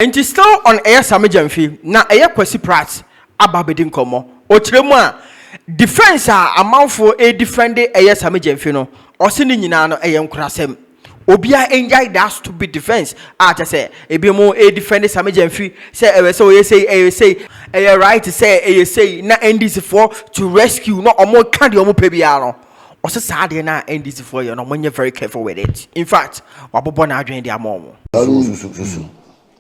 And it's still on air Sammy Gyamfi. Na air Kwesi Pratt ababedin komo. Otremu defense amount for a defender air Sammy Gyamfi no. Osini nyina no aye nkurasem. Obia enjoy that stupid defense. I say ebi mo a defender Sammy Gyamfi say say a right to say na NDC for to rescue no omo kan de omo pe bia no. Ose saade na NDC for you no monye very careful with it. In fact, wabobo na adwen de amomo.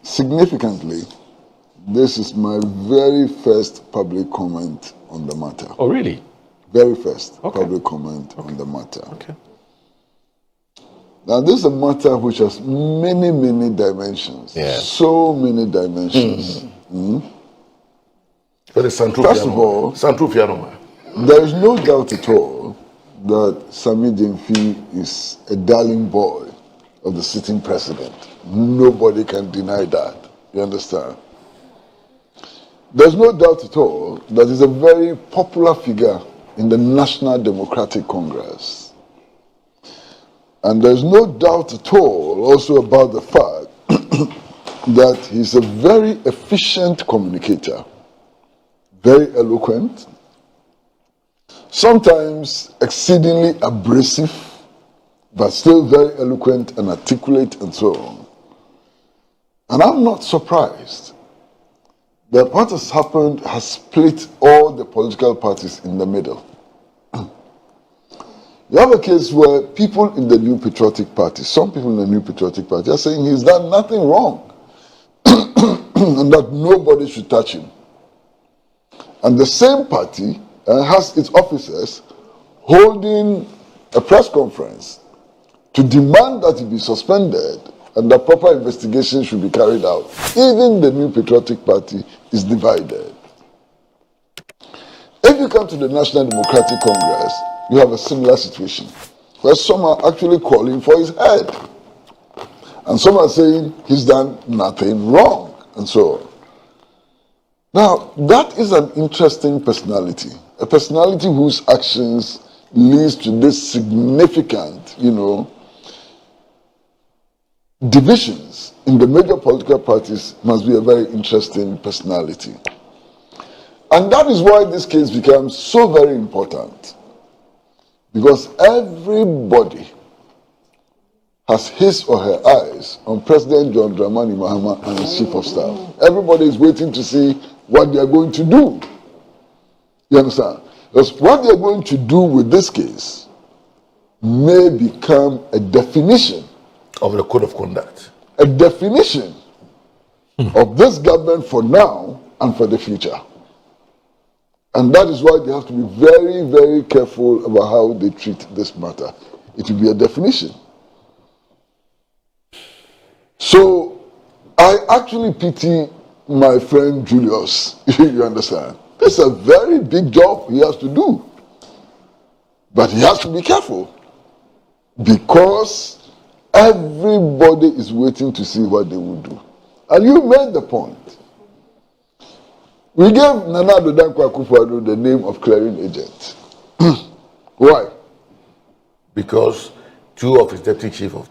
Significantly, this is my very first public comment on the matter. Oh, really? Very first public comment on the matter. Okay. Now, this is a matter which has many, many dimensions. Yeah. So many dimensions. First of all, there is no doubt at all that Sammy Gyamfi is a darling boy of the sitting president. Nobody can deny that. You understand? There's no doubt at all that he's a very popular figure in the National Democratic Congress. And there's no doubt at all also about the fact that he's a very efficient communicator, very eloquent, sometimes exceedingly abrasive, but still very eloquent and articulate and so on. And I'm not surprised that what has happened has split all the political parties in the middle. You have a case where people in the New Patriotic Party, some people in the New Patriotic Party are saying he's done nothing wrong and that nobody should touch him. And the same party has its officers holding a press conference to demand that he be suspended and the proper investigation should be carried out. Even the New Patriotic Party is divided. If you come to the National Democratic Congress, you have a similar situation, where some are actually calling for his head. And some are saying he's done nothing wrong, and so on. Now, that is an interesting personality, a personality whose actions leads to this significant, divisions in the major political parties. Must be a very interesting personality. And that is why this case becomes so very important. Because everybody has his or her eyes on President John Dramani Mahama and his chief of staff. Everybody is waiting to see what they are going to do. You understand? Because what they are going to do with this case may become a definition of the code of conduct. A definition of this government for now and for the future. And that is why they have to be very, very careful about how they treat this matter. It will be a definition. So, I actually pity my friend Julius, you understand. It's a very big job he has to do. But he has to be careful. Because everybody is waiting to see what they will do. And you made the point. We gave Nana Addo Dankwa Akufo-Addo the name of clearing agent. Why? Because two deputy chief of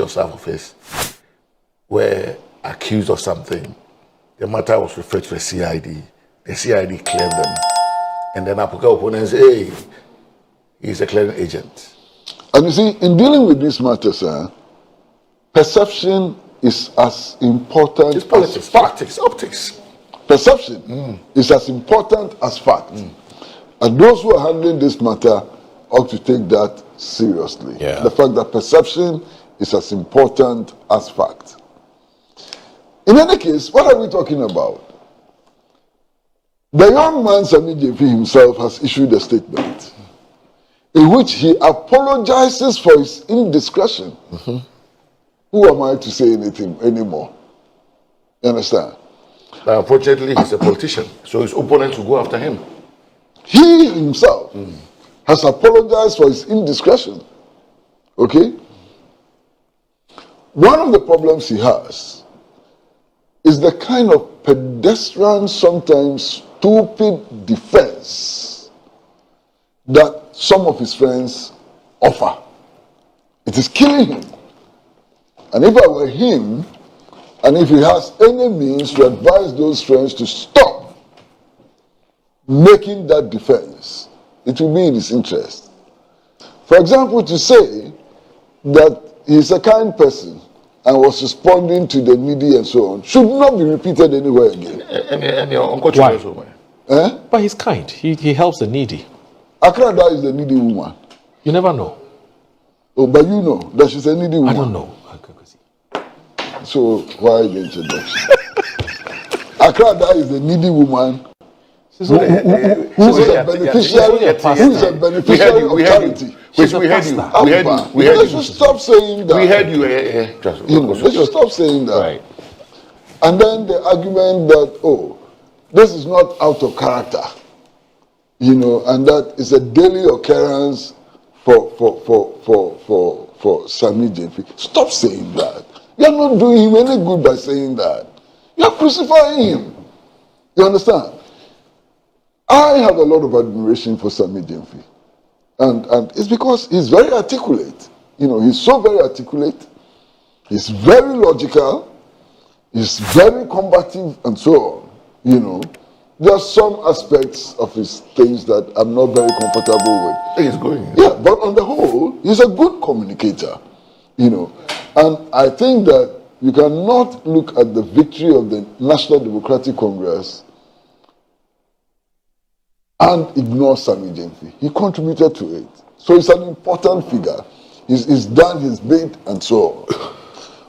staff of his were accused of something. The matter was referred to the CID. The CID cleared them. And then Apoka opponents say, hey, he's a clearing agent. And you see, in dealing with these matters, perception is as important as politics, tactics, optics. Perception is as important as fact. And those who are handling this matter ought to take that seriously. Yeah. The fact that perception is as important as fact. In any case, what are we talking about? The young man, Sammy Gyamfi himself, has issued a statement in which he apologizes for his indiscretion. Who am I to say anything anymore? You understand? But unfortunately, he's a politician, so his opponents will go after him. He himself has apologized for his indiscretion. Okay? One of the problems he has is the kind of pedestrian, sometimes stupid defense that some of his friends offer. It is killing him. And if I were him, And if he has any means to advise those friends to stop making that defense, it will be in his interest. For example, to say that he's a kind person and was responding to the needy and so on should not be repeated anywhere again. Why? But he's kind. He helps the needy. Agradaa is the needy woman. You never know. Oh, but you know that she's a needy woman. I don't know. So why the introduction? Agradaa is the needy woman who's a beneficiary of charity. We should stop saying that. We heard you. They should stop saying that. Right. And then the argument that, oh, this is not out of character, and that is a daily occurrence for Sammy Gyamfi. Stop saying that. You are not doing him any good by saying that. You are crucifying him. You understand? I have a lot of admiration for Sammy Gyamfi. And it's because he's very articulate. He's so very articulate. He's very logical. He's very combative and so on. There are some aspects of his things that I'm not very comfortable with. He's going. Yeah, but on the whole, he's a good communicator. And I think that you cannot look at the victory of the National Democratic Congress and ignore Sammy Gyamfi. He contributed to it. So he's an important figure. He's done his bit and so on.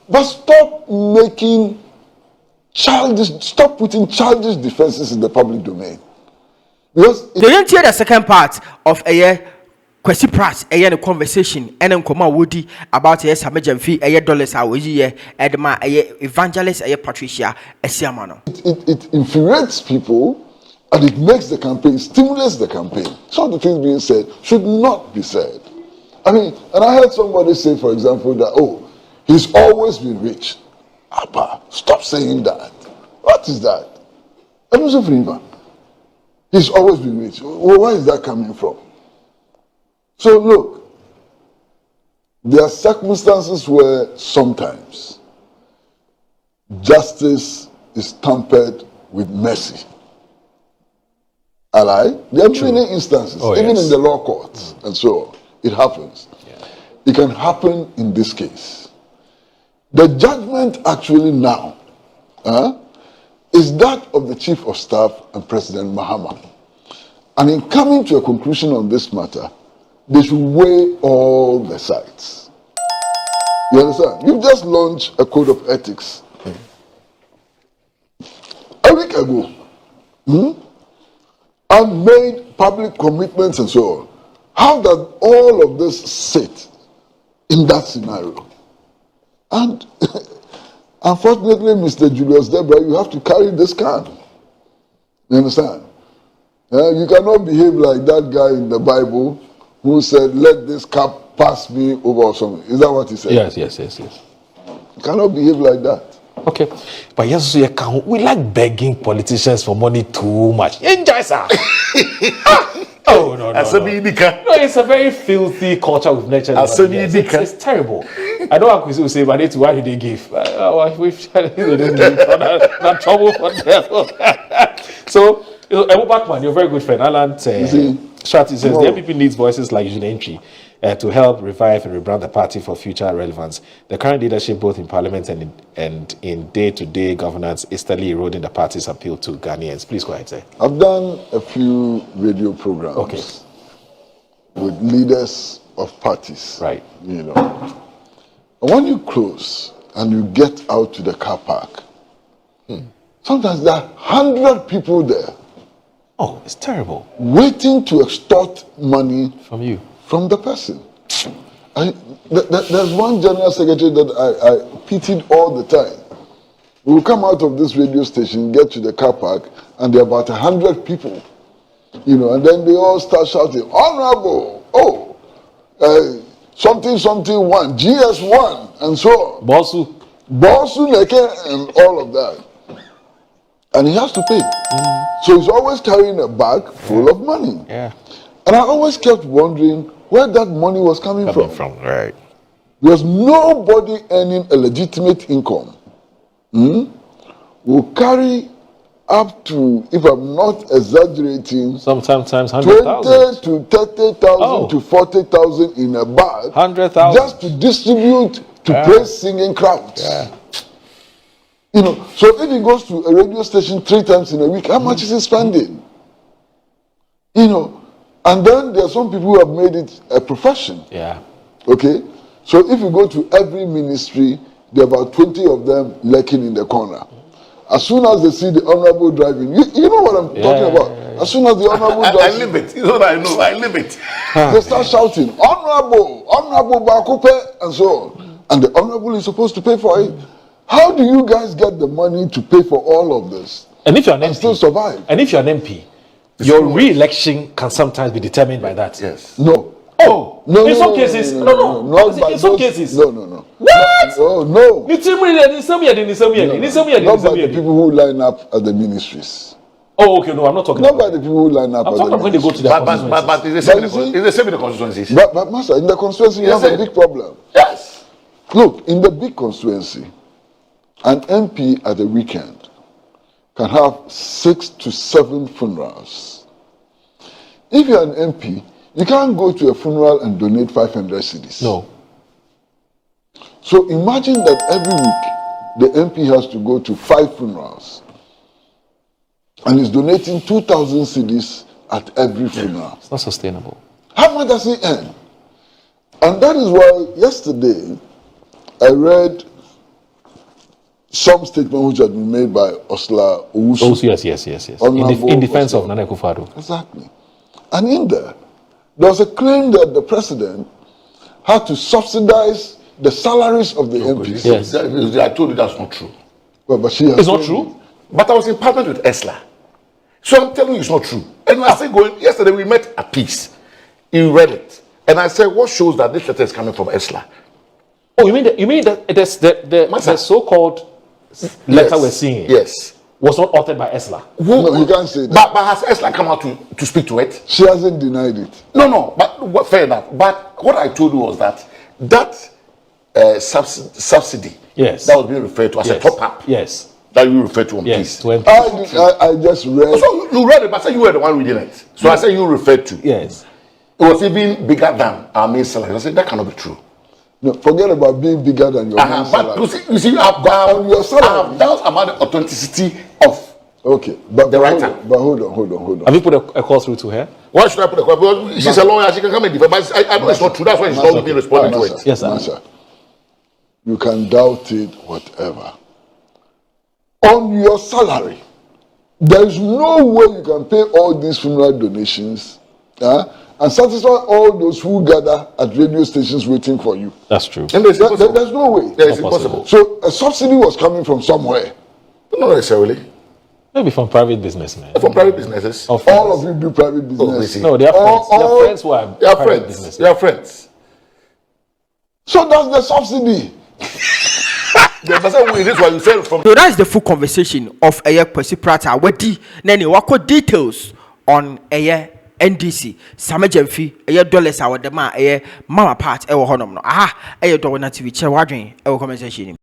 But stop putting childish defenses in the public domain. Because They didn't hear the second part of Kwesi Pratt the conversation and Nkoma Woody about Sammy Gyamfi dollars Edma evangelist Patricia Esiamano. It infuriates people and it makes the campaign, stimulates the campaign. Some of the things being said should not be said. And I heard somebody say, for example, that, he's always been rich. Abba, stop saying that. What is that? I don't know. He's always been rich. Well, where is that coming from? So look, there are circumstances where sometimes justice is tampered with mercy. Alright? There are many instances, even in the law courts and so on. It happens. Yeah. It can happen in this case. The judgment actually now is that of the Chief of Staff and President Mahama. And in coming to a conclusion on this matter, they should weigh all the sides. You understand? You've just launched a code of ethics a week ago. And made public commitments and so on. How does all of this sit in that scenario? And unfortunately, Mr. Julius Deborah, you have to carry this can. You understand? You cannot behave like that guy in the Bible who said, let this cup pass me over or something. Is that what he said? Yes. You cannot behave like that. Okay. But yes, we like begging politicians for money too much. Enjoy, sir. No. It's a very filthy culture we've nurtured. It's terrible. I know what Kwesi will say, but why did they give? We've not trouble for them. So, Ebo Bachman, you're a very good friend. Alan Shati says the MPP needs voices like Eugene Entry to help revive and rebrand the party for future relevance. The current leadership, both in parliament and in day-to-day governance, is steadily eroding the party's appeal to Ghanaians. Please go ahead, sir. I've done a few radio programs with leaders of parties. Right. And when you close and you get out to the car park, sometimes there are 100 people there. Oh, it's terrible. Waiting to extort money from you. From the person. There's one general secretary that I pitied all the time. We will come out of this radio station, get to the car park, and there are about 100 people. And then they all start shouting, Honorable, something one, GS1, and so on. Bosu Neke, and all of that. And he has to pay. So he's always carrying a bag full of money. Yeah. And I always kept wondering where that money was coming from. Right. There was nobody earning a legitimate income, will carry up to, if I'm not exaggerating, sometimes 20 100,000 to 30,000 to 40,000 in a bag, 100,000 just to distribute to praise singing crowds. You know, so if he goes to a radio station 3 times in a week, how much is he spending? You know, and then there are some people who have made it a profession. Yeah. Okay, so if you go to every ministry, there are about 20 of them lurking in the corner. As soon as they see the honorable driving, you know what I'm talking about. As soon as the honorable drives, I live it. You know what I know. I live it. they start shouting, "Honorable, honorable Bakupe," and so on. And the honorable is supposed to pay for it. How do you guys get the money to pay for all of this? And if you're an and MP, still survive? And if you're an MP, your re-election can sometimes be determined by that. Yes. No. Oh, No, in no, some no, cases, no, no. In some those- cases, no. What? Oh no. Not Not by the people who line up at the ministries. Oh, okay, no, I'm not talking Not about by the people who line up I'm at talking the about when they go to ministries. their But it's But the you see- same in the constituencies. But Master, in the constituency, you Yes, have a sir. big problem. Yes. Look, in the big constituency, an MP at the weekend can have 6 to 7 funerals. If you're an MP, you can't go to a funeral and donate 500 cedis. No. So imagine that every week the MP has to go to 5 funerals and is donating 2,000 cedis at every funeral. It's not sustainable. How much does he earn? And that is why yesterday I read some statement which had been made by Osla Owusu. Oh, yes. In defense of Nana Akufo-Addo. Exactly. And in there was a claim that the president had to subsidize the salaries of the MPs. Yes. I told you that's not true. But she has It's not told true. me. But I was in parliament with Esla. So I'm telling you it's not true. And I said, yesterday we met at peace. He read it. And I said, what shows that this letter is coming from Esla? Oh, you mean that the so-called letter we're seeing Yes. was not authored by Esla? No, you can't say that. But has Esla come out to speak to it? She hasn't denied it. No, but fair enough. But what I told you was that subsidy Yes. that was being referred to as a top-up Yes. that you referred to on Yes. peace. To MP. I just read. So you read it, but I said you were the one reading it. So I said you referred to. Yes. It was even bigger than our main salary. I said that cannot be true. No, forget about being bigger than your main But salary. you see, I On your salary. have doubts about the authenticity of Okay, but The hold writer. on, but hold on. Have you put a call through to her? why should I put a question? Because she's a lawyer, she can come and defend. But I know it's not true. That's why she's not being responding to it. Yes, sir. Masha, you can doubt it, whatever. On your salary, there is no way you can pay all these funeral donations and satisfy all those who gather at radio stations waiting for you. That's true. And it's impossible. There's no way. Yeah, it's Not possible. impossible. So a subsidy was coming from somewhere. Not necessarily. Maybe from private businessmen. From private businesses. Or friends. All of you do private business. busy. No, they are friends. They are All- friends who are They are private friends. businesses. They are friends. So that's the subsidy. Yeah, but this is why you said from So that's the full conversation of Kwesi Pratt. Wadi nene wako details on NDC. Sammy Gyamfi dollars our dema mama part honom no. Dowona TV che wadwen comment section.